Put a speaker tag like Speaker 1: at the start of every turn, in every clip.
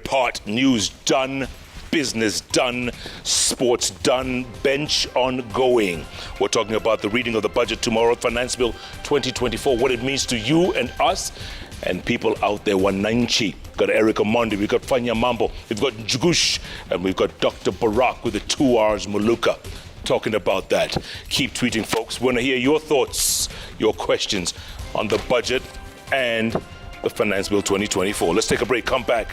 Speaker 1: part. News done, business done, sports done, bench ongoing. We're talking about the reading of the budget tomorrow, Finance Bill 2024, what it means to you and us and people out there. Wananchi. Got Eric Omondi, we've got Fanya Mambo, we've got Njugush, and we've got Dr. Barak with the 2 R's Muluka talking about that. Keep tweeting, folks. We want to hear your thoughts, your questions on the budget and the Finance Bill 2024. Let's take a break, come back.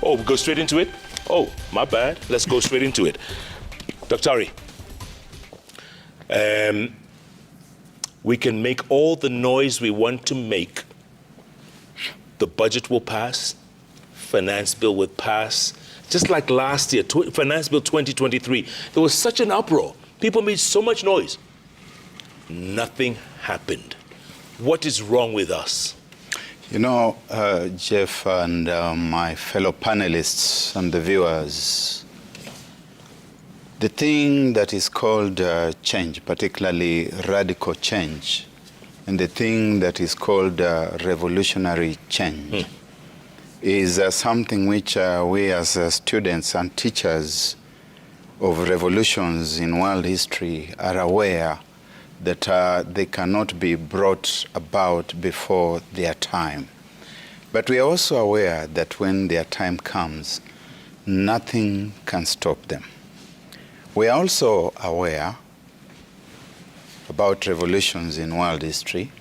Speaker 1: Oh, we go straight into it? Oh, my bad. Let's go straight into it. Dr. Ari, we can make all the noise we want to make. The budget will pass. Finance Bill will pass. Just like last year, Finance Bill 2023, there was such an uproar. People made so much noise. Nothing happened. What is wrong with us?
Speaker 2: You know, Jeff and my fellow panelists and the viewers, the thing that is called change, particularly radical change, and the thing that is called revolutionary change, is something which we as students and teachers of revolutions in world history are aware that they cannot be brought about before their time. But we are also aware that when their time comes, nothing can stop them. We are also aware about revolutions in world history,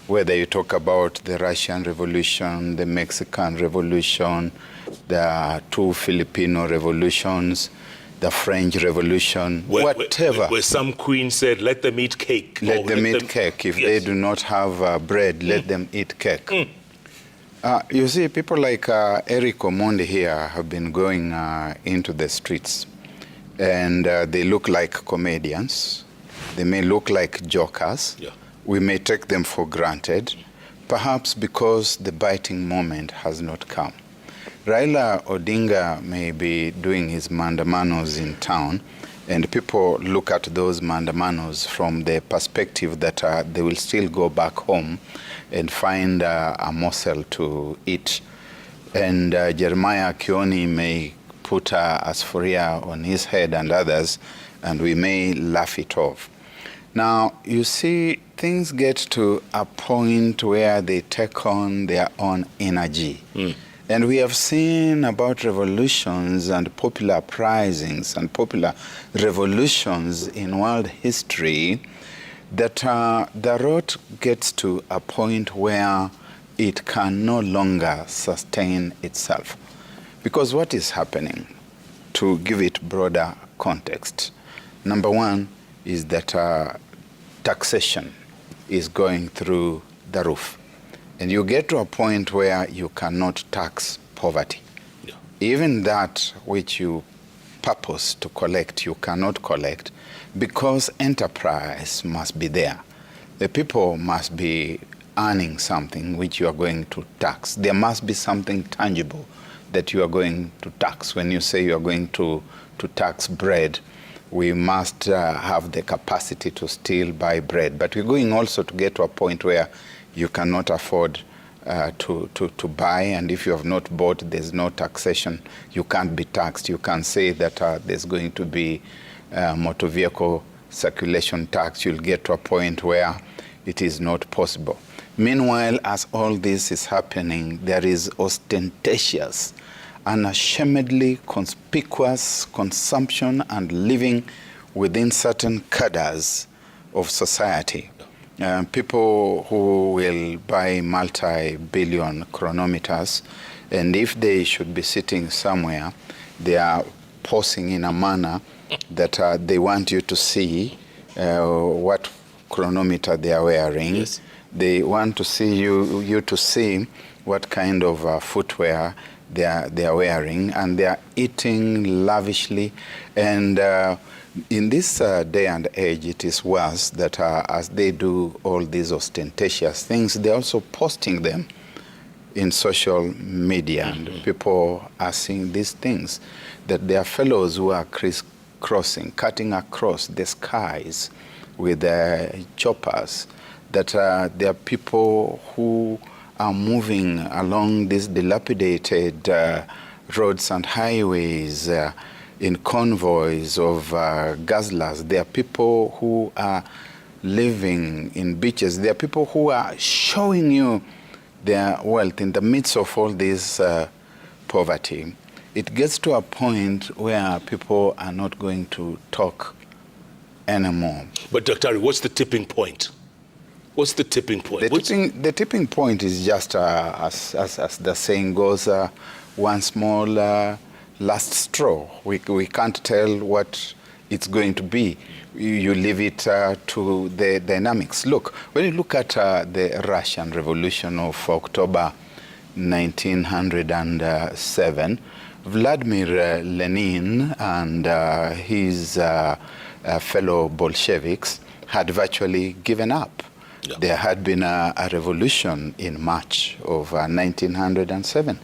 Speaker 2: whether you talk about the Russian Revolution, the Mexican Revolution, the 2 Filipino revolutions, the French Revolution, whatever.
Speaker 1: Where some queen said, let them eat cake.
Speaker 2: Let them eat cake. If they do not have bread, let them eat cake. You see, people like Eric Omondi here have been going into the streets, and they look like comedians. They may look like jokers. Yeah. We may take them for granted, perhaps because the biting moment has not come. Raila Odinga may be doing his mandamanos in town, and people look at those mandamanos from the perspective that they will still go back home and find a morsel to eat. And Jeremiah Kioni may put a asphoria on his head and others, and we may laugh it off. Now, you see, things get to a point where they take on their own energy. And we have seen about revolutions and popular uprisings and popular revolutions in world history that the road gets to a point where it can no longer sustain itself. Because what is happening, to give it broader context, number one is that taxation is going through the roof. And you get to a point where you cannot tax poverty. Yeah. Even that which you purpose to collect, you cannot collect, because enterprise must be there. The people must be earning something which you are going to tax. There must be something tangible that you are going to tax. When you say you are going to tax bread, we must have the capacity to still buy bread. But we're going also to get to a point where you cannot afford to buy, and if you have not bought, there's no taxation. You can't be taxed. You can say that there's going to be motor vehicle circulation tax. You'll get to a point where it is not possible. Meanwhile, as all this is happening, there is ostentatious, unashamedly conspicuous consumption and living within certain cadres of society. People who will buy multi-billion chronometers, and if they should be sitting somewhere, they are posing in a manner that they want you to see what chronometer they are wearing. Yes. They want to see you to see what kind of footwear they are wearing, and they are eating lavishly. And in this day and age, it is worse that as they do all these ostentatious things, they're also posting them in social media. And people are seeing these things, that there are fellows who are crisscrossing, cutting across the skies with choppers, that there are people who are moving along these dilapidated roads and highways, in convoys of guzzlers. There are people who are living in beaches. There are people who are showing you their wealth in the midst of all this poverty. It gets to a point where people are not going to talk anymore.
Speaker 1: But Dr. What's the tipping point? What's the tipping point?
Speaker 2: The tipping point is just, as the saying goes, one small last straw. We can't tell what it's going to be. You leave it to the dynamics. Look, when you look at the Russian Revolution of October 1907, Vladimir Lenin and his fellow Bolsheviks had virtually given up. Yeah. There had been a revolution in March of 1907.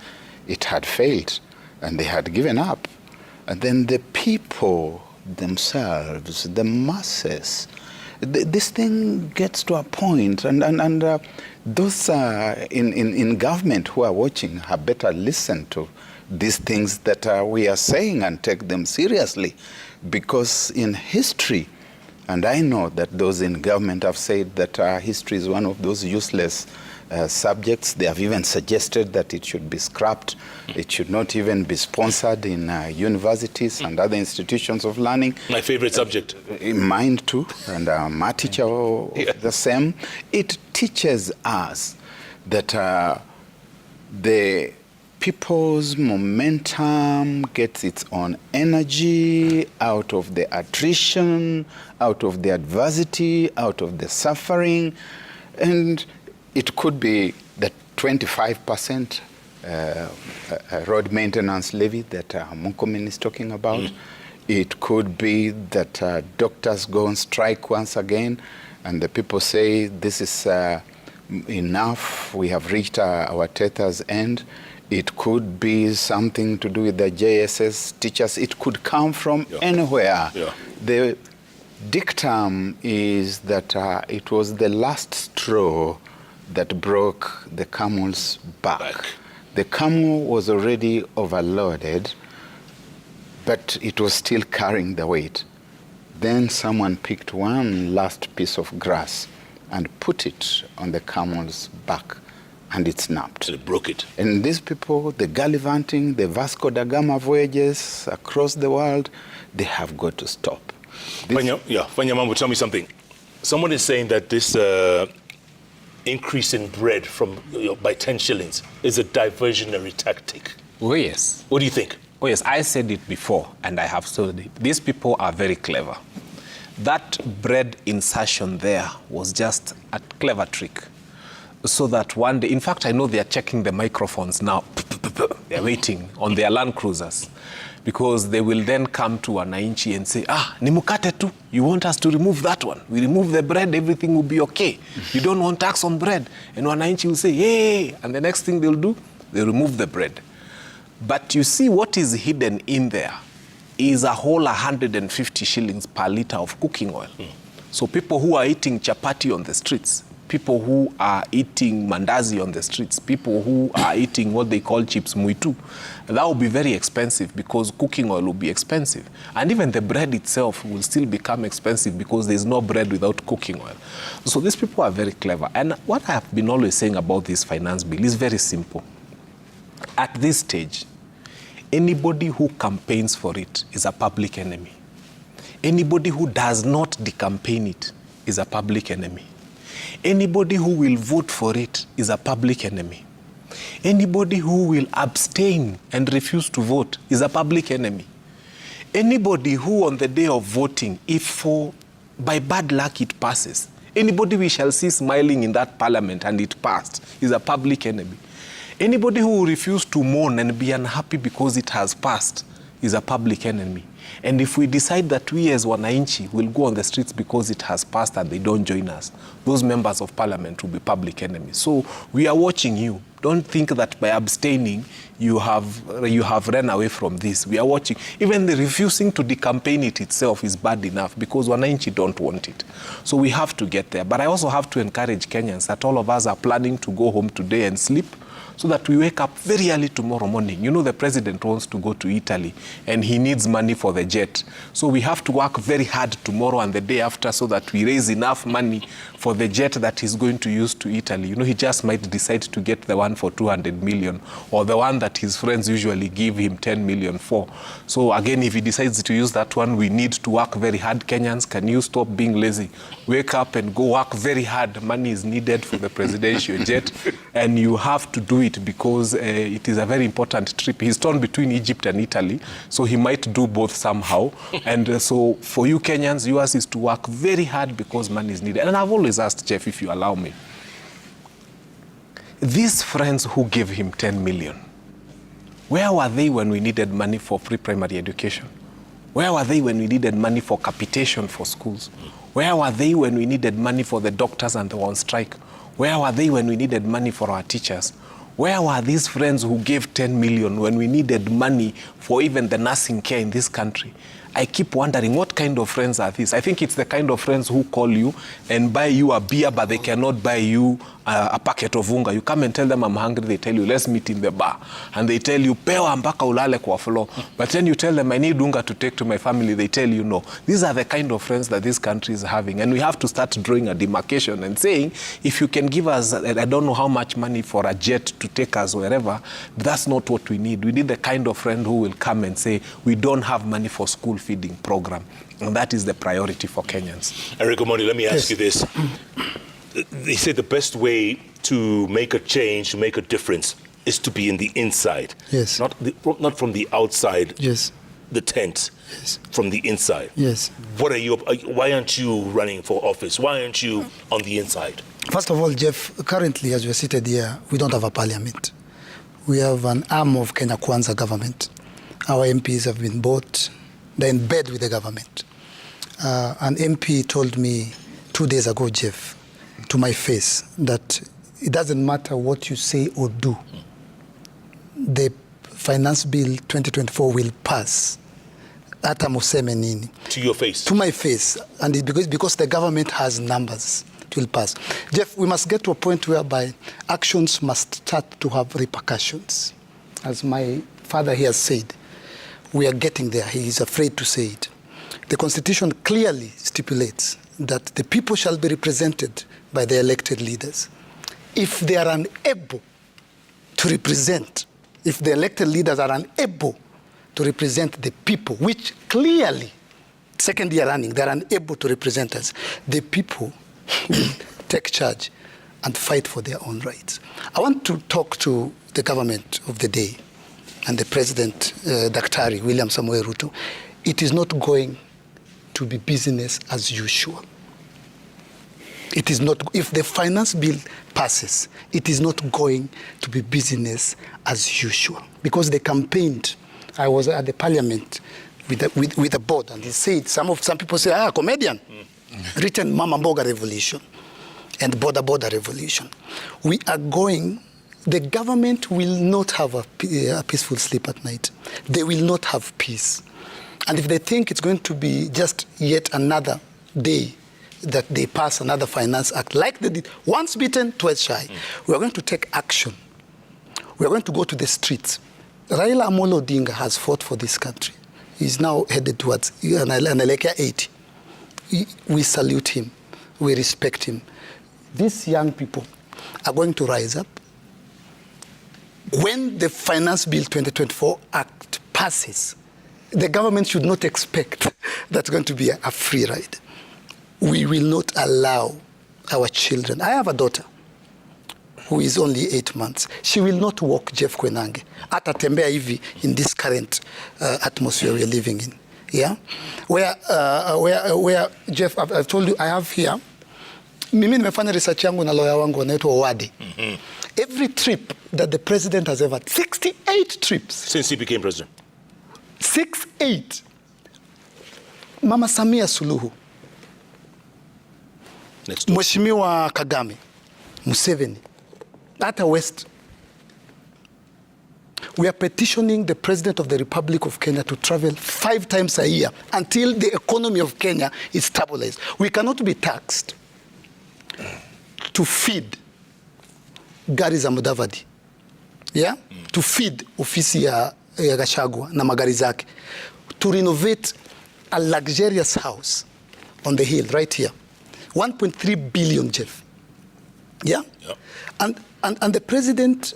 Speaker 2: It had failed, and they had given up. And then the people themselves, the masses, this thing gets to a point, and those in government who are watching had better listen to these things that we are saying and take them seriously, because in history, and I know that those in government have said that history is one of those useless subjects. They have even suggested that it should be scrapped. It should not even be sponsored in universities and other institutions of learning.
Speaker 1: My favorite subject.
Speaker 2: Mine too, and my teacher the same. It teaches us that the people's momentum gets its own energy out of the attrition, out of the adversity, out of the suffering. And it could be the 25% road maintenance levy that Mukomin is talking about. It could be that doctors go on strike once again, and the people say, this is enough, we have reached our tether's end. It could be something to do with the JSS teachers. It could come from anywhere. Yeah. The dictum is that it was the last straw that broke the camel's back. The camel was already overloaded, but it was still carrying the weight. Then someone picked one last piece of grass and put it on the camel's back, and it snapped.
Speaker 1: And it broke it.
Speaker 2: And these people, the gallivanting, the Vasco da Gama voyages across the world, they have got to stop.
Speaker 1: Fanyamambo, tell me something. Someone is saying that this increase in bread from by 10 shillings is a diversionary tactic.
Speaker 3: Oh, yes.
Speaker 1: What do you think?
Speaker 3: Oh, yes, I said it before, and I have said it. These people are very clever. That bread insertion there was just a clever trick. So that one day, in fact, I know they are checking the microphones now. They're waiting on their Land Cruisers, because they will then come to wananchi and say, ni mukate tu, you want us to remove that one. We remove the bread, everything will be okay. You don't want tax on bread. And wananchi will say, hey, and the next thing they'll do, they remove the bread. But you see what is hidden in there is a whole 150 shillings per liter of cooking oil. So people who are eating chapati on the streets, people who are eating mandazi on the streets, people who are eating what they call chips muitu, that will be very expensive because cooking oil will be expensive. And even the bread itself will still become expensive because there's no bread without cooking oil. So these people are very clever. And what I have been always saying about this finance bill is very simple. At this stage, anybody who campaigns for it is a public enemy. Anybody who does not decampaign it is a public enemy. Anybody who will vote for it is a public enemy. Anybody who will abstain and refuse to vote is a public enemy. Anybody who on the day of voting, if by bad luck it passes, anybody we shall see smiling in that parliament and it passed is a public enemy. Anybody who will refuse to mourn and be unhappy because it has passed is a public enemy. And if we decide that we as wananchi will go on the streets because it has passed and they don't join us, those members of parliament will be public enemies. So we are watching you. Don't think that by abstaining, you have run away from this. We are watching. Even the refusing to decampaign it itself is bad enough because wananchi don't want it. So we have to get there. But I also have to encourage Kenyans that all of us are planning to go home today and sleep so that we wake up very early tomorrow morning. You know, the president wants to go to Italy and he needs money for the jet. So we have to work very hard tomorrow and the day after so that we raise enough money for the jet that he's going to use to Italy. You know, he just might decide to get the one for 200 million or the one that his friends usually give him 10 million for. So again, if he decides to use that one, we need to work very hard. Kenyans, can you stop being lazy? Wake up and go work very hard. Money is needed for the presidential jet, and you have to do it because it is a very important trip. He's torn between Egypt and Italy, so he might do both somehow. And so for you Kenyans, yours is to work very hard because money is needed. And I've always asked, Jeff, if you allow me, these friends who gave him 10 million, where were they when we needed money for pre-primary education? Where were they when we needed money for capitation for schools? Where were they when we needed money for the doctors and the on strike? Where were they when we needed money for our teachers? Where were these friends who gave 10 million when we needed money for even the nursing care in this country? I keep wondering, what kind of friends are these? I think it's the kind of friends who call you and buy you a beer, but they cannot buy you a packet of unga. You come and tell them, I'm hungry. They tell you, let's meet in the bar. And they tell you, pewa mpaka ulale kwa floor. But then you tell them, I need unga to take to my family. They tell you, no. These are the kind of friends that this country is having. And we have to start drawing a demarcation and saying, if you can give us, I don't know how much money for a jet to take us wherever, that's not what we need. We need the kind of friend who will come and say, we don't have money for school feeding program. And that is the priority for Kenyans.
Speaker 1: Eric Omondi, let me ask you this. They say the best way to make a change, to make a difference, is to be in the inside.
Speaker 4: Yes.
Speaker 1: Not from the outside.
Speaker 4: Yes.
Speaker 1: The tent.
Speaker 4: Yes.
Speaker 1: From the inside.
Speaker 4: Yes.
Speaker 1: Why aren't you running for office? Why aren't you on the inside?
Speaker 4: First of all, Jeff, currently as we are seated here, we don't have a parliament. We have an arm of Kenya Kwanza government. Our MPs have been bought. They're in bed with the government. An MP told me 2 days ago, Jeff, to my face, that it doesn't matter what you say or do. The Finance Bill 2024 will pass. Hata museme nini.
Speaker 1: To your face?
Speaker 4: To my face. And because the government has numbers, it will pass. Jeff, we must get to a point whereby actions must start to have repercussions. As my father here said, we are getting there. He is afraid to say it. The Constitution clearly stipulates that the people shall be represented by the elected leaders. If they are unable to represent, if the elected leaders are unable to represent the people, which clearly, second year running, they are unable to represent us, the people will take charge and fight for their own rights. I want to talk to the government of the day and the President, Daktari William Samoei Ruto. It is not going to be business as usual. It is not. If the finance bill passes, it is not going to be business as usual. Because they campaigned. I was at the parliament with the board, and they said, some people say, comedian, written Mama Mboga revolution and border revolution. We are going. The government will not have a peaceful sleep at night. They will not have peace. And if they think it's going to be just yet another day that they pass another finance act, like they did, once bitten, twice shy, we are going to take action. We are going to go to the streets. Raila Amolo Odinga has fought for this country. He's now headed towards Analeka 80. We salute him. We respect him. These young people are going to rise up. When the Finance Bill 2024 Act passes, the government should not expect that's going to be a free ride. We will not allow our children. I have a daughter who is only 8 months. She will not walk Jeff Kwenange. Atatembea hivi in this current atmosphere we are living in. Yeah? Where Jeff, I've told you, I have here, mimi nimefanya research yangu na lawyer wangu anaitwa Owadi. Every trip that the president has ever, 68 trips.
Speaker 1: Since he became president?
Speaker 4: 68. Mama Samia Suluhu. Mheshimiwa Kagame. Museveni. At West. We are petitioning the President of the Republic of Kenya to travel 5 times a year until the economy of Kenya is stabilized. We cannot be taxed to feed gari za Mudavadi yeah? To feed ofisi ya Gachagua na magari zake, to renovate a luxurious house on the hill right here. 1.3 billion, Jeff. Yeah?
Speaker 1: Yeah.
Speaker 4: And the president...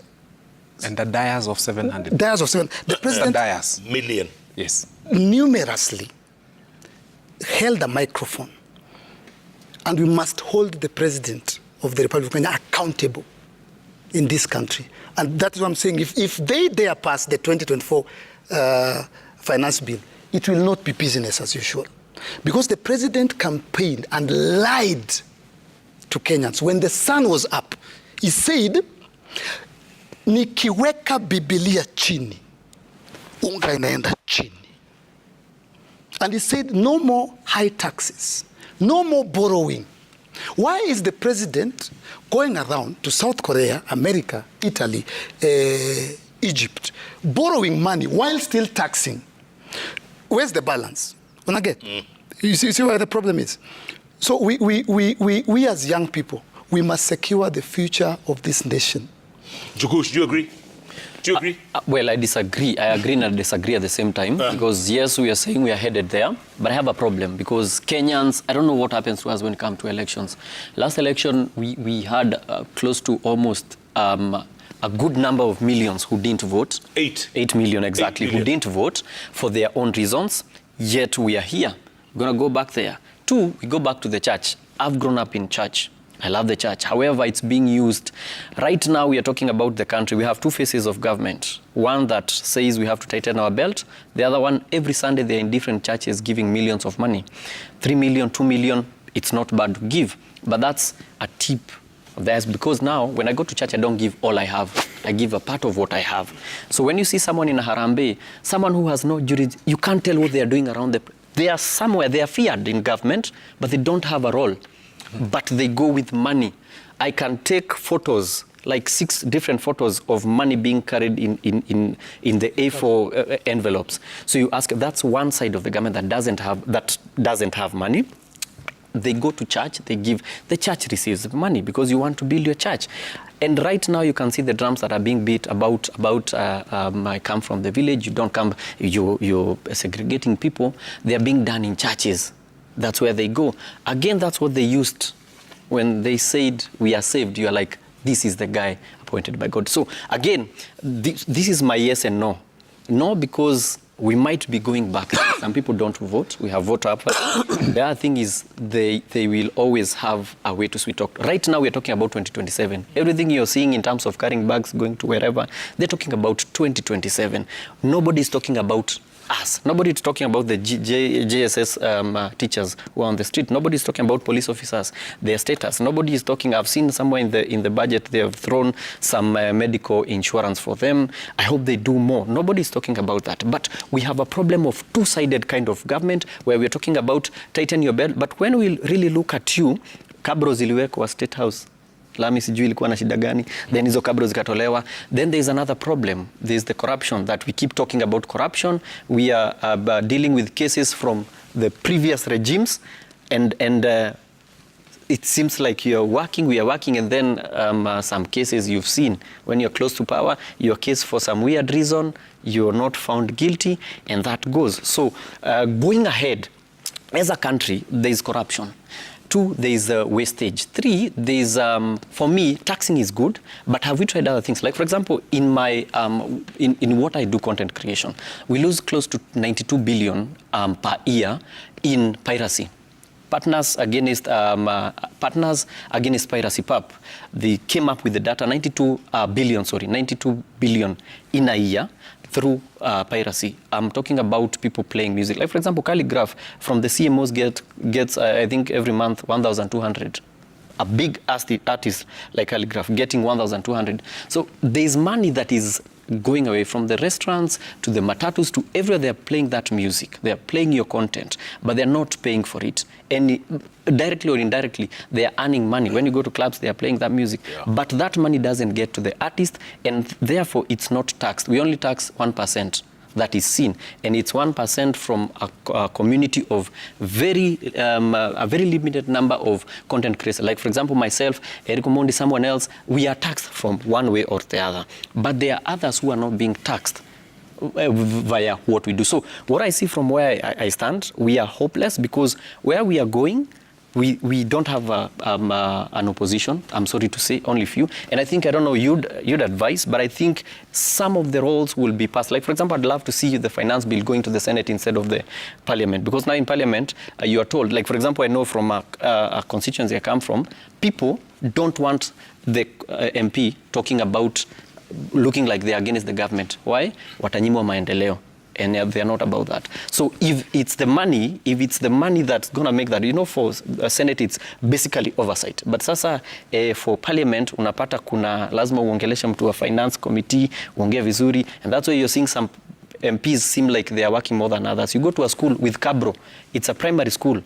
Speaker 3: And the dias of 700.
Speaker 4: Dias of 7. The president...
Speaker 3: Dias.
Speaker 1: Million.
Speaker 3: Yes.
Speaker 4: Numerously held a microphone. And we must hold the president of the Republic of Kenya accountable in this country. And that's what I'm saying. If they dare pass the 2024 finance bill, it will not be business as usual. Because the president campaigned and lied to Kenyans. When the sun was up, he said, nikiweka Biblia chini, unga inaenda chini. And he said, no more high taxes, no more borrowing. Why is the president going around to South Korea, America, Italy, Egypt, borrowing money while still taxing? Where's the balance? When I get, you see where the problem is? So we as young people, we must secure the future of this nation.
Speaker 1: Jukush, do you agree? Do you agree?
Speaker 5: Well, I disagree. I agree and I disagree at the same time. Because yes, we are saying we are headed there, but I have a problem because Kenyans, I don't know what happens to us when it comes to elections. Last election, we had close to almost a good number of millions who didn't vote. 8 million exactly, 8 million. Who didn't vote for their own reasons. Yet we are here. We're going to go back there. 2, we go back to the church. I've grown up in church. I love the church. However, it's being used. Right now, we are talking about the country. We have 2 faces of government. One that says we have to tighten our belt. The other one, every Sunday, they're in different churches giving millions of money. 3 million, 2 million, it's not bad to give. But that's a tip of theirs. Because now, when I go to church, I don't give all I have. I give a part of what I have. So when you see someone in a Harambee, someone who has no jurisdiction, you can't tell what they are doing around they are somewhere, they are feared in government, but they don't have a role. But they go with money. I can take photos, like 6 different photos of money being carried in the A4 envelopes. So you ask, that's one side of the government that doesn't have money. They go to church, they give, the church receives money because you want to build your church. And right now you can see the drums that are being beat about I come from the village, you don't come, you're segregating people. They are being done in churches. That's where they go. Again, that's what they used when they said, we are saved. You are like, this is the guy appointed by God. So again, this is my yes and no. No, because we might be going back. Some people don't vote. We have voter apply. The other thing is they will always have a way to sweet talk. Right now, we're talking about 2027. Everything you're seeing in terms of carrying bags, going to wherever, they're talking about 2027. Nobody's talking about us. Nobody's talking about the JSS teachers who are on the street. Nobody's talking about police officers, their status. Nobody is talking. I've seen somewhere in the budget they have thrown some medical insurance for them. I hope they do more. Nobody's talking about that. But we have a problem of 2-sided kind of government where we're talking about tighten your belt. But when we really look at you, kabro ziliwekwa State House. Lami sijui ilikuwa na shida gani, then hizo kabro zikatolewa. Then there's another problem. There's the corruption that we keep talking about corruption. We are dealing with cases from the previous regimes and it seems like we are working and then some cases you've seen when you're close to power, your case for some weird reason, you're not found guilty and that goes. So going ahead, as a country, there's corruption. 2, there is wastage. 3, there is, for me, taxing is good, but have we tried other things? Like, for example, in my in what I do, content creation, we lose close to 92 billion per year in piracy. Partners Against Piracy PAP, they came up with the data, 92 billion in a year through piracy. I'm talking about people playing music. Like, for example, Calligraph from the CMOs gets I think, every month 1,200. A big artist like Calligraph getting 1,200. So there's money that is going away from the restaurants to the matatus to everywhere. They're playing that music. They're playing your content, but they're not paying for it. And directly or indirectly, they are earning money. When you go to clubs, they are playing that music. Yeah. But that money doesn't get to the artist, and therefore it's not taxed. We only tax 1%. that is seen, and it's 1% from a community of a very limited number of content creators. Like, for example, myself, Eric Omondi, someone else, we are taxed from one way or the other. But there are others who are not being taxed via what we do. So what I see from where I stand, we are hopeless, because where we are going, we don't have an opposition, I'm sorry to say, only few. And I think, I don't know, you'd advise, but I think some of the roles will be passed. Like, for example, I'd love to see the finance bill going to the Senate instead of the Parliament, because now in Parliament, you are told, like, for example, I know from a constituency I come from, people don't want the MP talking about looking like they're against the government. Why? Watanyimwa maendeleo. And they're not about that. So if it's the money that's going to make that, for Senate, it's basically oversight. But sasa for Parliament, unapata kuna lazima uongelesha mtu wa finance committee, uongea vizuri, and that's why you're seeing some MPs seem like they are working more than others. You go to a school with Cabro, it's a primary school.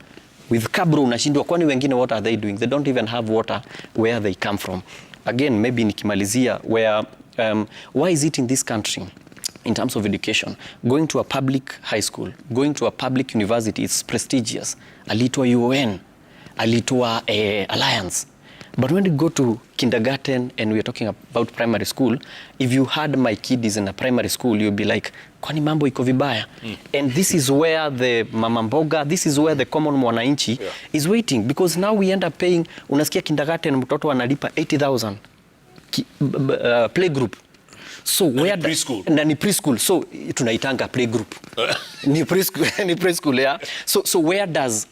Speaker 5: With Cabro unashindwa, kwani wengine what are they doing? They don't even have water where they come from. Again, maybe nikimalizia, where why is it in this country, in terms of education, going to a public high school, going to a public university, it's prestigious. Alitwa UN, alitwa Alliance. But when you go to kindergarten and we're talking about primary school, if you had my kid is in a primary school, you'll be like, kwani mambo iko vibaya? And this is where the mama mboga, this is where the common mwananchi is waiting. Because now we end up paying, unasikia kindergarten mtoto analipa 80,000 playgroup. So where preschool? Ni preschool. So tunaitanga playgroup. Ni preschool, yeah. So where does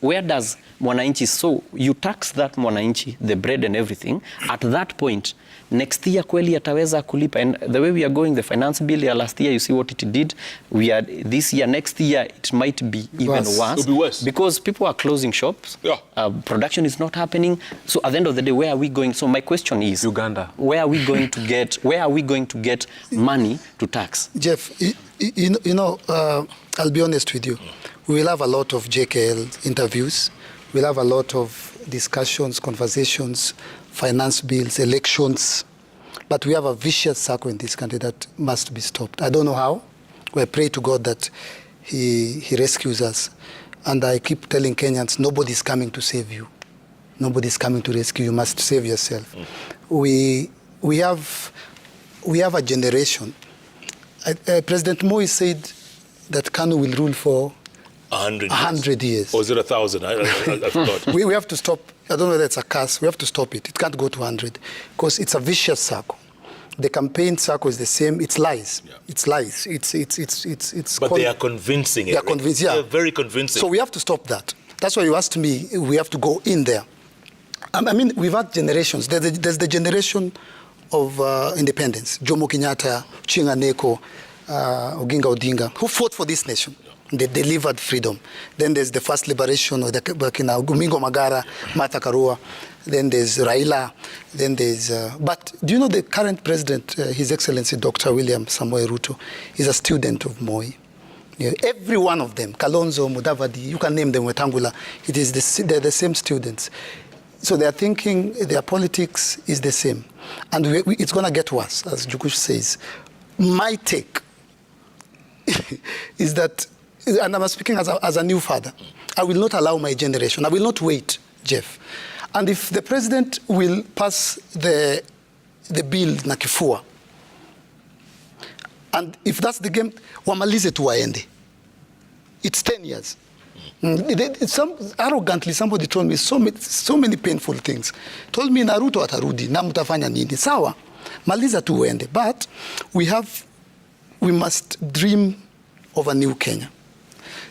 Speaker 5: mwananchi, so you tax that mwananchi, the bread and everything, at that point next year kweli ataweza kulipa? And the way we are going, the finance bill last year, you see what it did. We are this year, next year it might be even worse. It'll be worse because people are closing shops. Yeah. Production is not happening. So at the end of the day, where are we going? So my question is, Uganda, where are we going to get money to tax?
Speaker 4: Jeff, I'll be honest with you. We will have a lot of JKL interviews. We'll have a lot of discussions, conversations, finance bills, elections. But we have a vicious circle in this country that must be stopped. I don't know how. We pray to God that he rescues us. And I keep telling Kenyans, nobody's coming to save you. Nobody's coming to rescue you. You must save yourself. We have a generation. President Moi said that Kanu will rule for 100 years.
Speaker 1: Or is it 1,000? I thought.
Speaker 4: We have to stop. I don't know whether it's a curse. We have to stop it. It can't go to 100 because it's a vicious circle. The campaign circle is the same. It's lies. Yeah. It's lies. It's.
Speaker 1: But they are convincing.
Speaker 4: They are convincing. Yeah.
Speaker 1: They're very convincing.
Speaker 4: So we have to stop that. That's why you asked me. We have to go in there. I mean, we've had generations. There's the generation of independence. Jomo Kenyatta, Chinga Neko, Oginga Odinga, who fought for this nation. They delivered freedom. Then there's the first liberation of the Gumingo Magara, Martha Karua. Then there's Raila. Then there's... but do you know the current president, His Excellency Dr. William Samoei Ruto, is a student of Moi. Yeah, every one of them, Kalonzo, Mudavadi, you can name them, Wetangula, they're the same students. So their thinking, their politics is the same. And it's going to get worse, as Jukush says. My take is that, and I'm speaking as a new father, I will not allow my generation, I will not wait, Jeff. And if the president will pass the bill na kifua, and if that's the game, wamalize tu waende. It's 10 years. Arrogantly, somebody told me so many painful things. Told me Naruto atarudi, na mtafanya nini? Sawa, maliza tu waende. But we must dream of a new Kenya.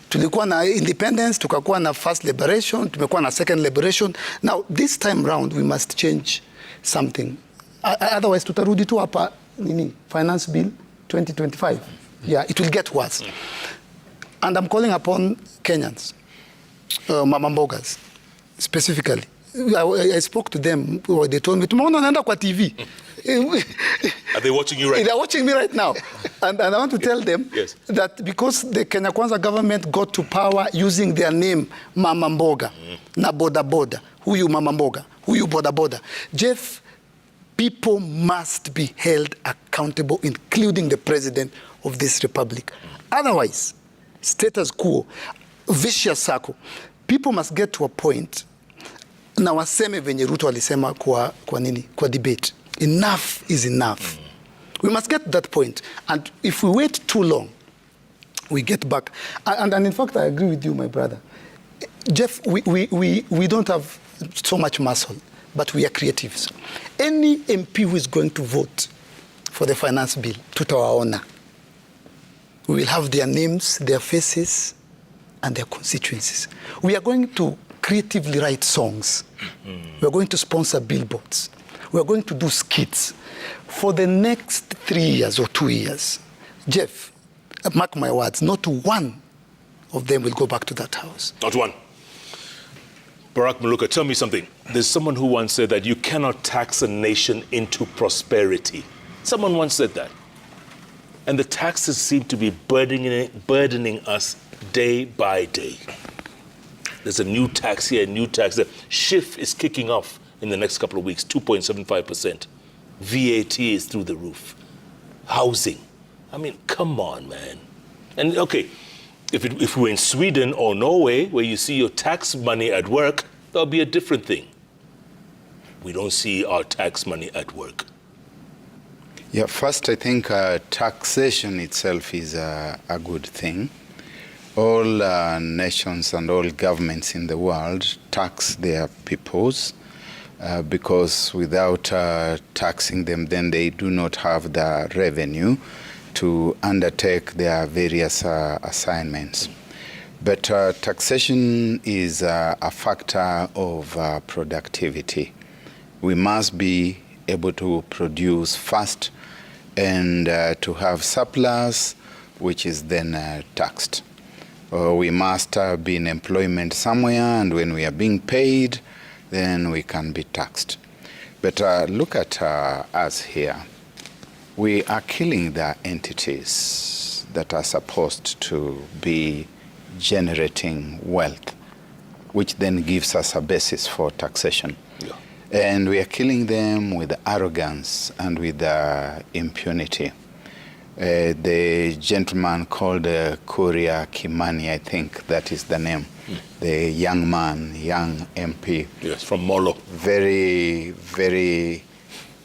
Speaker 4: Tulikuwa na independence, tukakuwa na first liberation, tumekuwa na second liberation. Now, this time round, we must change something. Otherwise, tutarudi tu hapa, finance bill 2025. Yeah, it will get worse. And I'm calling upon Kenyans, Mama Mbogas, specifically. I spoke to them, they told me, tomorrow naenda kwa TV.
Speaker 1: Are they watching you right now?
Speaker 4: They're watching me right now. And I want to tell them that because the Kenya Kwanza government got to power using their name, Mama Mboga, na Boda Boda, huyu Mama Mboga, huyu Boda Boda. Jeff, people must be held accountable, including the president of this republic. Otherwise, status quo, vicious circle. People must get to a point na waseme venye Ruto alisema kwa debate. Enough is enough. We must get to that point. And if we wait too long, we get back. And in fact, I agree with you, my brother. Jeff, we don't have so much muscle, but we are creatives. Any MP who is going to vote for the finance bill, tutawaona. We will have their names, their faces, and their constituencies. We are going to creatively write songs. We are going to sponsor billboards. We are going to do skits. For the next 3 years or 2 years, Jeff, mark my words, not one of them will go back to that house.
Speaker 1: Not one. Barack Maluka, tell me something. There's someone who once said that you cannot tax a nation into prosperity. Someone once said that. And the taxes seem to be burdening us day by day. There's a new tax here, a new tax there. SHIF is kicking off in the next couple of weeks, 2.75%. VAT is through the roof. Housing. I mean, come on, man. And okay, if we're in Sweden or Norway, where you see your tax money at work, that'll be a different thing. We don't see our tax money at work.
Speaker 2: Yeah, first I think taxation itself is a good thing. All nations and all governments in the world tax their peoples because without taxing them, then they do not have the revenue to undertake their various assignments. But taxation is a factor of productivity. We must be able to produce fast and to have surplus, which is then taxed. We must be in employment somewhere, and when we are being paid, then we can be taxed. But look at us here. We are killing the entities that are supposed to be generating wealth, which then gives us a basis for taxation. Yeah. And we are killing them with arrogance and with impunity. The gentleman called Kuria Kimani, I think that is the name, the young man, young MP.
Speaker 1: Yes, from Molo.
Speaker 2: Very, very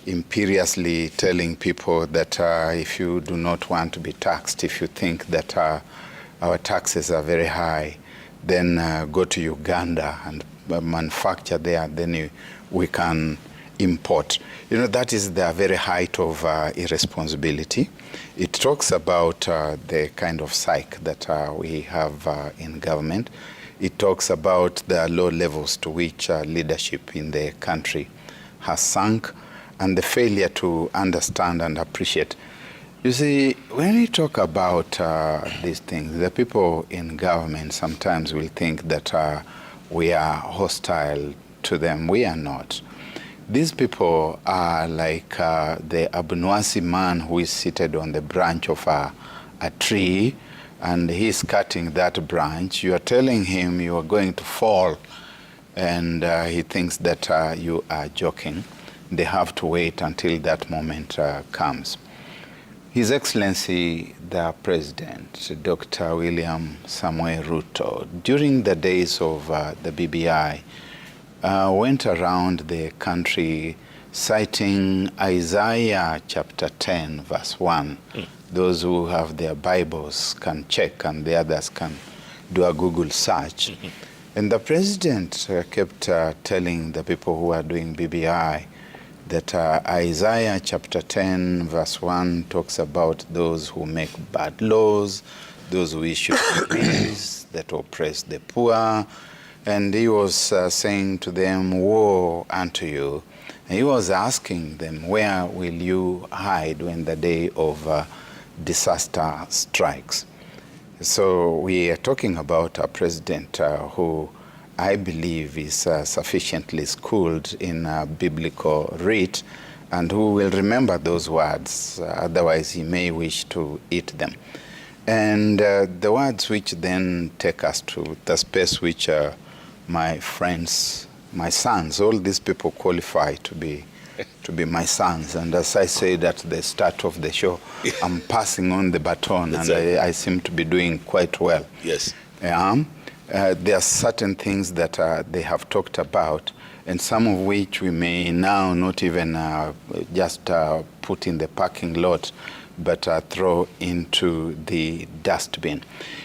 Speaker 2: imperiously telling people that if you do not want to be taxed, if you think that our taxes are very high, then go to Uganda and manufacture there, then we can import. You know, that is the very height of irresponsibility. It talks about the kind of psyche that we have in government. It talks about the low levels to which leadership in the country has sunk and the failure to understand and appreciate. You see, when we talk about these things, the people in government sometimes will think that we are hostile to them. We are not. These people are like the Abunwasi man who is seated on the branch of a tree and he's cutting that branch. You are telling him you are going to fall and he thinks that you are joking. They have to wait until that moment comes. His Excellency, the President, Dr. William Samoei Ruto, during the days of the BBI, went around the country citing Isaiah chapter 10, verse 1. Those who have their Bibles can check and the others can do a Google search. And the President kept telling the people who are doing BBI that Isaiah chapter 10, verse 1 talks about those who make bad laws, those who issue decrees that oppress the poor. And he was saying to them, woe unto you. And he was asking them, where will you hide when the day of disaster strikes? So we are talking about a president who I believe is sufficiently schooled in biblical rite and who will remember those words, otherwise he may wish to eat them. And the words which then take us to the space which my friends, my sons, all these people qualify to be to be my sons. And as I said at the start of the show, I'm passing on the baton, and I seem to be doing quite well.
Speaker 1: Yes.
Speaker 2: There are certain things that they have talked about, and some of which we may now not even just put in the parking lot, but throw into the dustbin.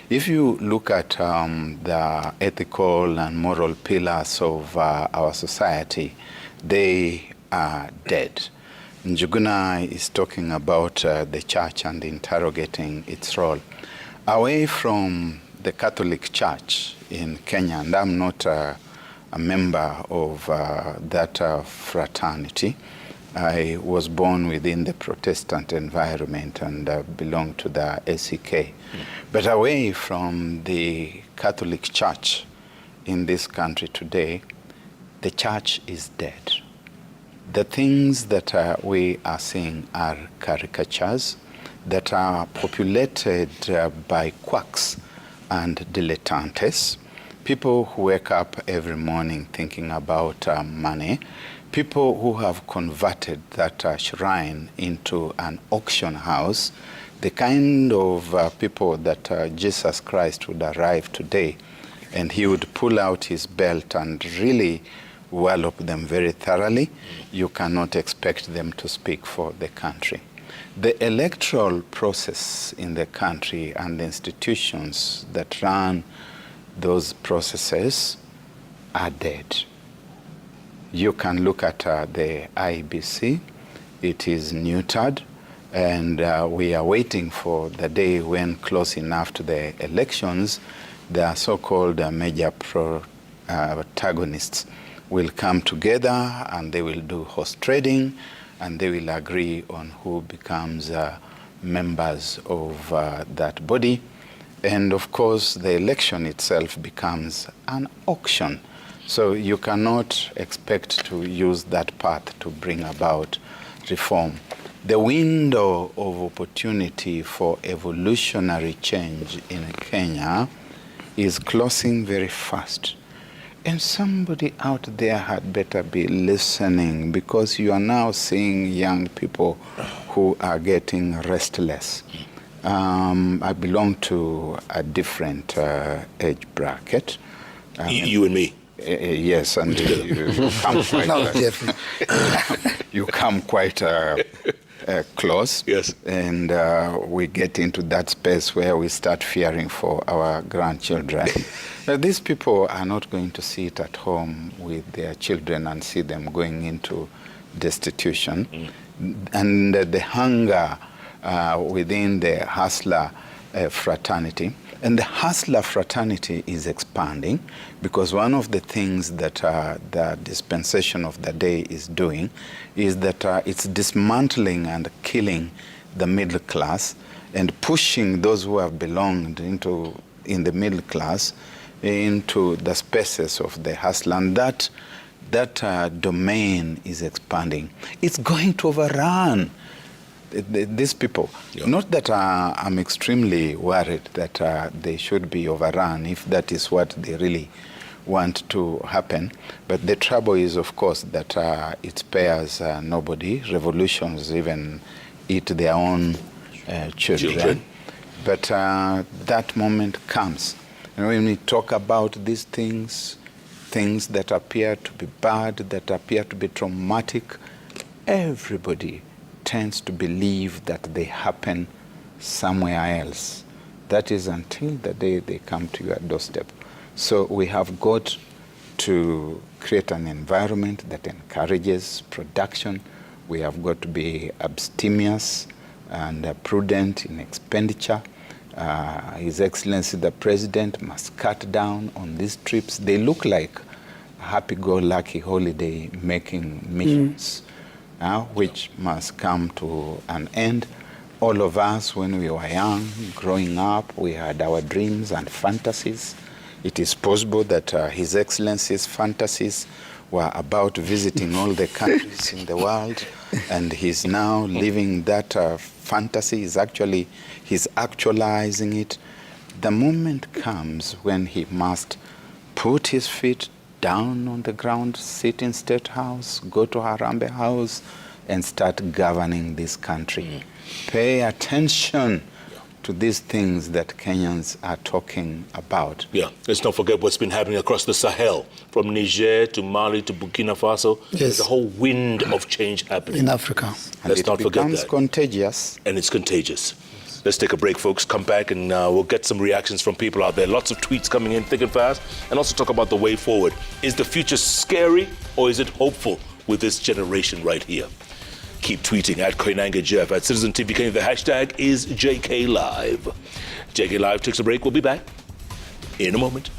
Speaker 2: If you look at the ethical and moral pillars of our society, they are dead. Njuguna is talking about the church and interrogating its role. Away from the Catholic Church in Kenya, and I'm not a member of that fraternity. I was born within the Protestant environment and belong to the ACK. But away from the Catholic Church in this country today, the church is dead. The things that we are seeing are caricatures that are populated by quacks and dilettantes, people who wake up every morning thinking about money, people who have converted that shrine into an auction house, the kind of people that Jesus Christ would arrive today, and he would pull out his belt and really wallop them very thoroughly. You cannot expect them to speak for the country. The electoral process in the country and the institutions that run those processes are dead. You can look at the IBC. It is neutered, and we are waiting for the day when, close enough to the elections, the so-called major protagonists will come together, and they will do horse trading, and they will agree on who becomes members of that body. And of course, the election itself becomes an auction. So you cannot expect to use that path to bring about reform. The window of opportunity for evolutionary change in Kenya is closing very fast. And somebody out there had better be listening, because you are now seeing young people who are getting restless. I belong to a different age bracket.
Speaker 1: You and me.
Speaker 2: Yes, and you come quite, you come quite close.
Speaker 1: Yes.
Speaker 2: And we get into that space where we start fearing for our grandchildren. These people are not going to sit at home with their children and see them going into destitution. And the hunger within the hustler fraternity. And the hustler fraternity is expanding, because one of the things that the dispensation of the day is doing is that it's dismantling and killing the middle class and pushing those who have belonged in the middle class into the spaces of the hustler. And that domain is expanding. It's going to overrun these people. Yeah. Not that I'm extremely worried that they should be overrun if that is what they really want to happen. But the trouble is, of course, that it spares nobody. Revolutions even eat their own children. But that moment comes. And when we talk about these things that appear to be bad, that appear to be traumatic, everybody tends to believe that they happen somewhere else. That is until the day they come to your doorstep. So we have got to create an environment that encourages production. We have got to be abstemious and prudent in expenditure. His Excellency the President must cut down on these trips. They look like happy-go-lucky holiday-making missions. Which must come to an end. All of us, when we were young, growing up, we had our dreams and fantasies. It is possible that His Excellency's fantasies were about visiting all the countries in the world, and he's now living that fantasy. He's actualizing it. The moment comes when he must put his feet down on the ground, sit in State House, go to Harambee House, and start governing this country. Pay attention to these things that Kenyans are talking about.
Speaker 1: Yeah, let's not forget what's been happening across the Sahel, from Niger to Mali to Burkina Faso.
Speaker 4: Yes.
Speaker 1: There's a whole wind of change happening.
Speaker 4: In Africa.
Speaker 2: And
Speaker 1: Let's
Speaker 2: it
Speaker 1: not forget
Speaker 2: becomes
Speaker 1: that.
Speaker 2: contagious.
Speaker 1: And it's contagious. Let's take a break, folks. Come back and we'll get some reactions from people out there. Lots of tweets coming in thick and fast. And also talk about the way forward. Is the future scary or is it hopeful with this generation right here? Keep tweeting at Koinange Jeff, at Citizen TV Kenya. The hashtag is JKLIVE. JKLIVE takes a break. We'll be back in a moment.